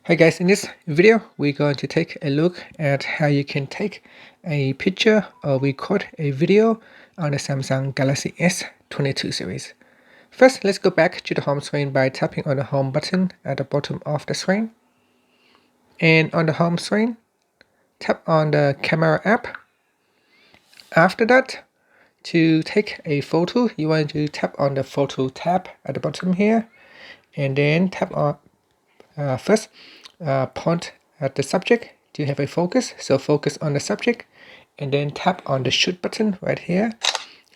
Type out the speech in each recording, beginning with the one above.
Hi guys, in this video we're going to take a look at how you can take a picture or record a video on the Samsung Galaxy S22 series. First, let's go back to the home screen by tapping on the home button at the bottom of the screen. And on the home screen, tap on the camera app. After that, to take a photo, you want to tap on the photo tab at the bottom here, and then tap on first point at the subject to have a focus. So focus on the subject, and then tap on the shoot button right here,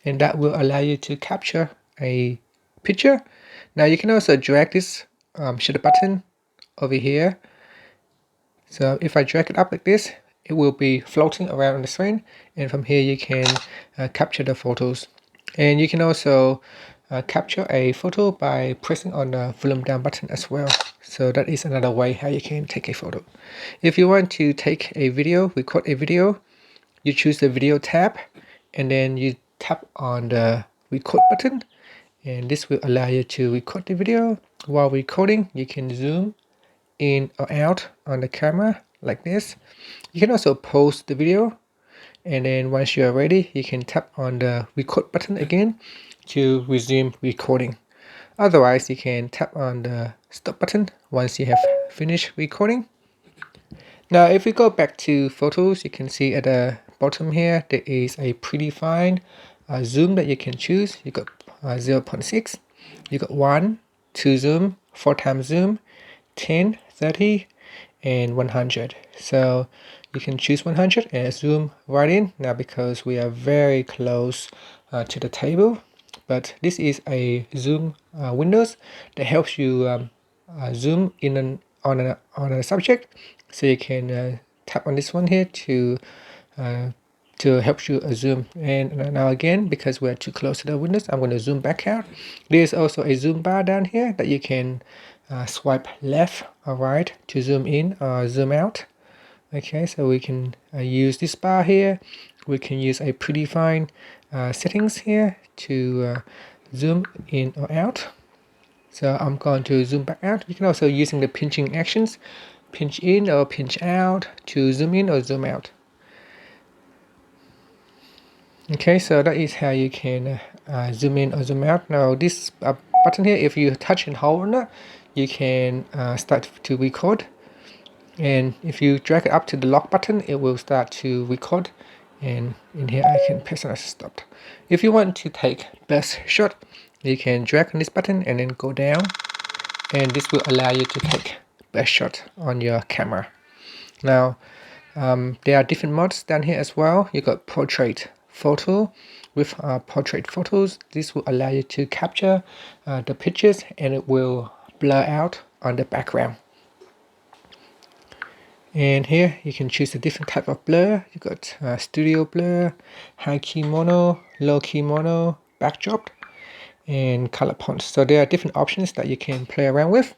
and that will allow you to capture a picture. Now you can also drag this shutter button over here. So if I drag it up like this, it will be floating around on the screen, and from here you can capture the photos. And you can also capture a photo by pressing on the volume down button as well. So that is another way how you can take a photo. If you want to take a video, record a video, you choose the video tab, and then you tap on the record button, and this will allow you to record the video. While recording, you can zoom in or out on the camera like this. You can also pause the video, and then once you are ready, you can tap on the record button again to resume recording. Otherwise, you can tap on the stop button once you have finished recording. Now if we go back to photos, you can see at the bottom here there is a predefined zoom that you can choose. You got 0.6, you got 1, 2 zoom, 4 times zoom, 10, 30, and 100. So you can choose 100 and zoom right in. Now because we are very close to the table, but this is a zoom windows that helps you zoom in on a subject. So you can tap on this one here to help you zoom. And now again, because we're too close to the windows, I'm going to zoom back out. There's also a zoom bar down here that you can swipe left or right to zoom in or zoom out. Okay, so we can use this bar here. We can use a predefined settings here to zoom in or out. So I'm going to zoom back out. You can also using the pinching actions, pinch in or pinch out to zoom in or zoom out. Okay, so that is how you can zoom in or zoom out. Now this button here, if you touch and hold on it, you can start to record. And if you drag it up to the lock button, it will start to record. And in here I can press on stop. If you want to take best shot, you can drag on this button and then go down, and this will allow you to take best shot on your camera. Now there are different modes down here as well. You got portrait photo. With portrait photos, this will allow you to capture the pictures, and it will blur out on the background. And here you can choose a different type of blur. You got studio blur, high key mono, low key mono, backdrop, and color fonts. So there are different options that you can play around with.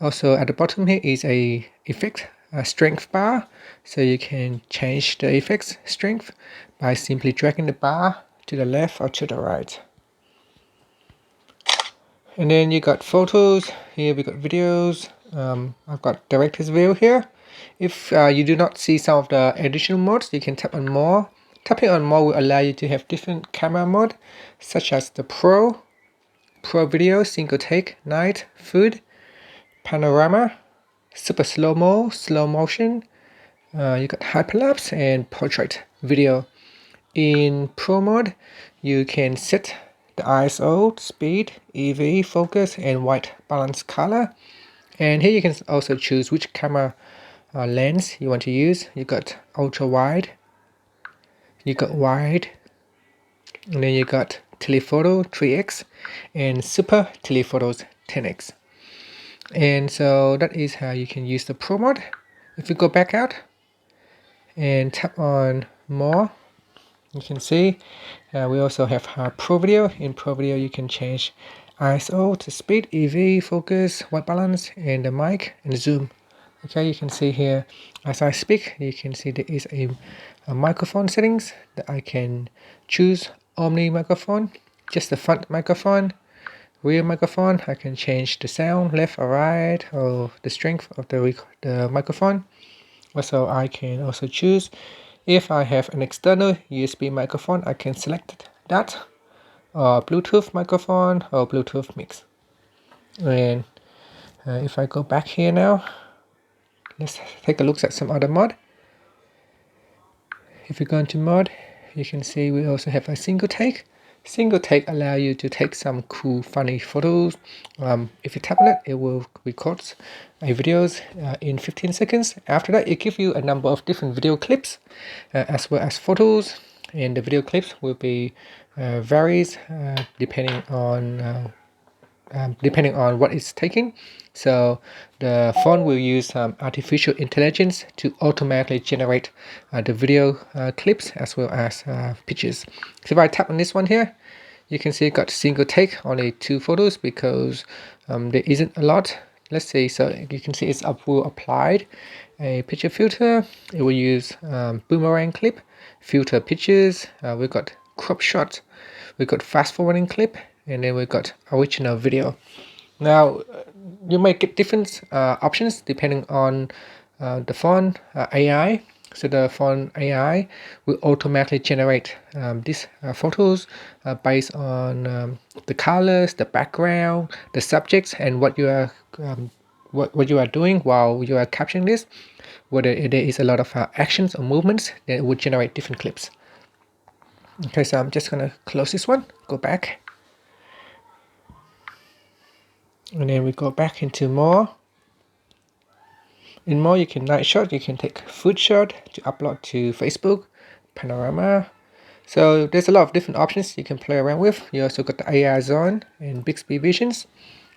Also at the bottom here is a effect strength bar, so you can change the effects strength by simply dragging the bar to the left or to the right. And then you got photos. Here we got videos. I've got director's view here. If you do not see some of the additional modes, you can tap on more. Tapping on more will allow you to have different camera mode, such as the Pro video, single take, night, food, panorama, super slow-mo, slow motion. You got hyperlapse and portrait video. In Pro mode, you can set the ISO, speed, EV, focus, and white balance color. And here you can also choose which camera lens you want to use. You got ultra wide, you got wide, and then you got telephoto 3x and super telephotos 10x. And so that is how you can use the Pro mode. If you go back out and tap on more, you can see we also have Pro video. In Pro video you can change ISO to speed, EV, focus, white balance, and the mic and zoom. Okay, you can see here as I speak, you can see there is a microphone settings that I can choose omni microphone, just the front microphone, rear microphone, I can change the sound left or right, or the strength of the microphone. Also, I can also choose if I have an external USB microphone, I can select that, or Bluetooth microphone or Bluetooth mix. And if I go back here now, let's take a look at some other mod. If you go into mod, you can see we also have a single take. Single take allow you to take some cool, funny photos. If you tap on it, it will record a videos in 15 seconds. After that, it gives you a number of different video clips as well as photos, and the video clips will be varies depending on what it's taking. So the phone will use artificial intelligence to automatically generate the video clips as well as pictures. So if I tap on this one here, you can see it got single take, only 2 photos because there isn't a lot. Let's see, so you can see it's applied a picture filter. It will use boomerang clip, filter pictures. We've got crop shot, we've got fast forwarding clip, and then we've got original video. Now you may get different options depending on the phone AI. So the phone AI will automatically generate these photos based on the colors, the background, the subjects, and what you are what you are doing while you are capturing this. Whether there is a lot of actions or movements, then it will generate different clips. Okay, so I'm just gonna close this one, go back, and then we go back into more. In more, you can night shot, you can take food shot to upload to Facebook, panorama. So there's a lot of different options you can play around with. You also got the AI zone and Bixby visions.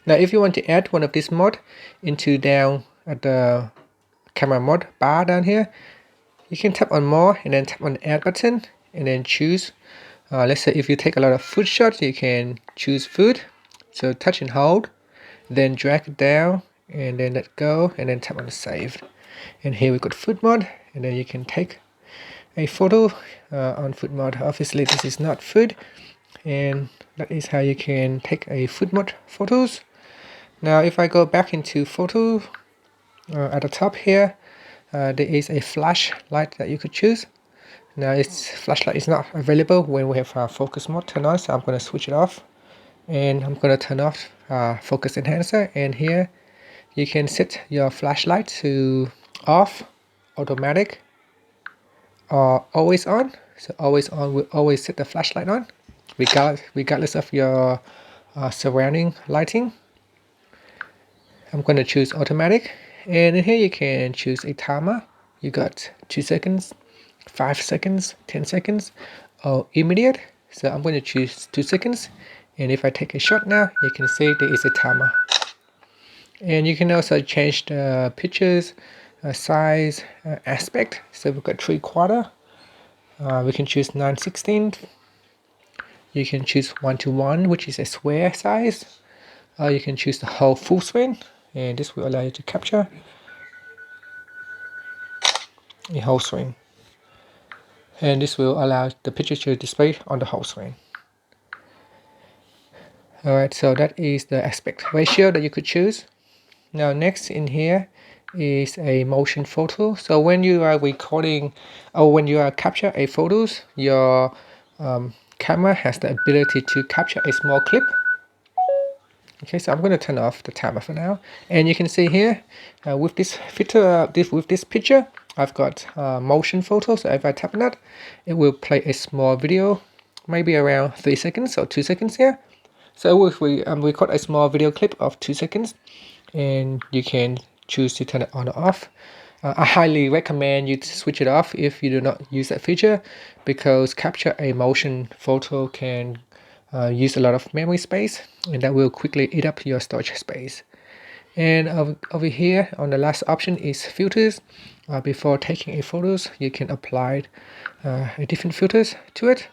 Now if you want to add one of these mod into down at the camera mod bar down here, you can tap on more and then tap on the add button and then choose. Let's say if you take a lot of food shots, you can choose food. So touch and hold, then drag it down and then let go and then tap on the save. And here we got food mod, and then you can take a photo on food mod. Obviously this is not food, and that is how you can take a food mod photos. Now if I go back into photo, at the top here there is a flashlight that you could choose. Now its flashlight is not available when we have focus mode turned on, so I'm going to switch it off, and I'm going to turn off focus enhancer. And here you can set your flashlight to off, automatic, or always on. So always on will always set the flashlight on regardless of your surrounding lighting. I'm going to choose automatic, and in here you can choose a timer. You got 2 seconds, 5 seconds, 10 seconds, or immediate. So I'm going to choose 2 seconds, and if I take a shot now, you can see there is a timer. And you can also change the pictures size, aspect. So we've got 3/4. We can choose 9/16. You can choose 1:1, which is a square size. You can choose the whole full screen, and this will allow you to capture the whole screen. And this will allow the picture to display on the whole screen. Alright, so that is the aspect ratio that you could choose. Now next in here is a motion photo. So when you are recording or when you are capture a photos, your camera has the ability to capture a small clip. Okay, so I'm going to turn off the timer for now, and you can see here with this filter, with this picture, I've got motion photo. So if I tap on that, it will play a small video, maybe around 3 seconds or 2 seconds here. So if we record a small video clip of 2 seconds, and you can choose to turn it on or off. I highly recommend you to switch it off if you do not use that feature, because capture a motion photo can use a lot of memory space, and that will quickly eat up your storage space. And over here on the last option is filters. Before taking a photos, you can apply a different filters to it,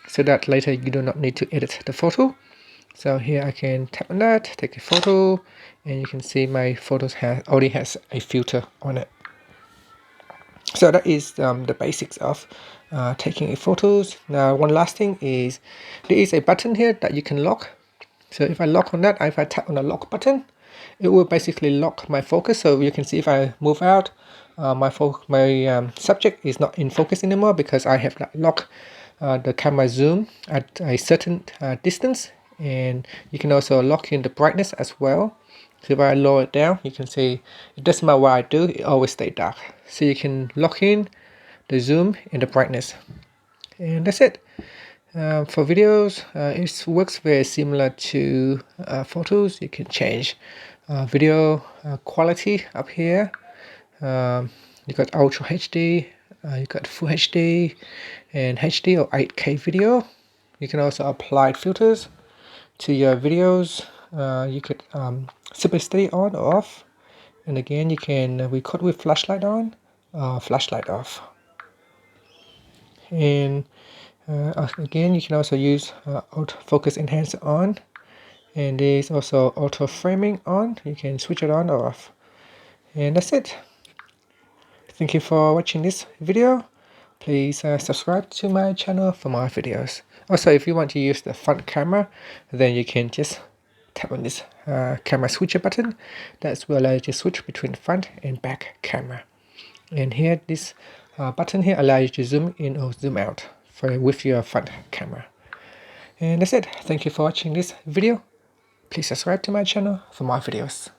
so that later you do not need to edit the photo. So here I can tap on that, take a photo, and you can see my photos already has a filter on it. So that is the basics of taking a photos. Now one last thing is there is a button here that you can lock. So if I lock on that, if I tap on the lock button, it will basically lock my focus. So you can see if I move out, my subject is not in focus anymore because I have locked the camera zoom at a certain distance. And you can also lock in the brightness as well. So if I lower it down, you can see it doesn't matter what I do, it always stays dark. So you can lock in the zoom and the brightness. And that's it. For videos, it works very similar to photos. You can change video quality up here. You got Ultra HD, you got Full HD, and HD or 8K video. You can also apply filters to your videos. You could simply stay on or off. And again, you can record with flashlight on or flashlight off. And again, you can also use autofocus enhancer on, and there's also auto framing on. You can switch it on or off. And that's it. Thank you for watching this video. Please subscribe to my channel for more videos. Also, if you want to use the front camera, then you can just tap on this camera switcher button. That will allow you to switch between front and back camera. And here, this button here allows you to zoom in or zoom out with your front camera. And that's it. Thank you for watching this video. Please subscribe to my channel for more videos.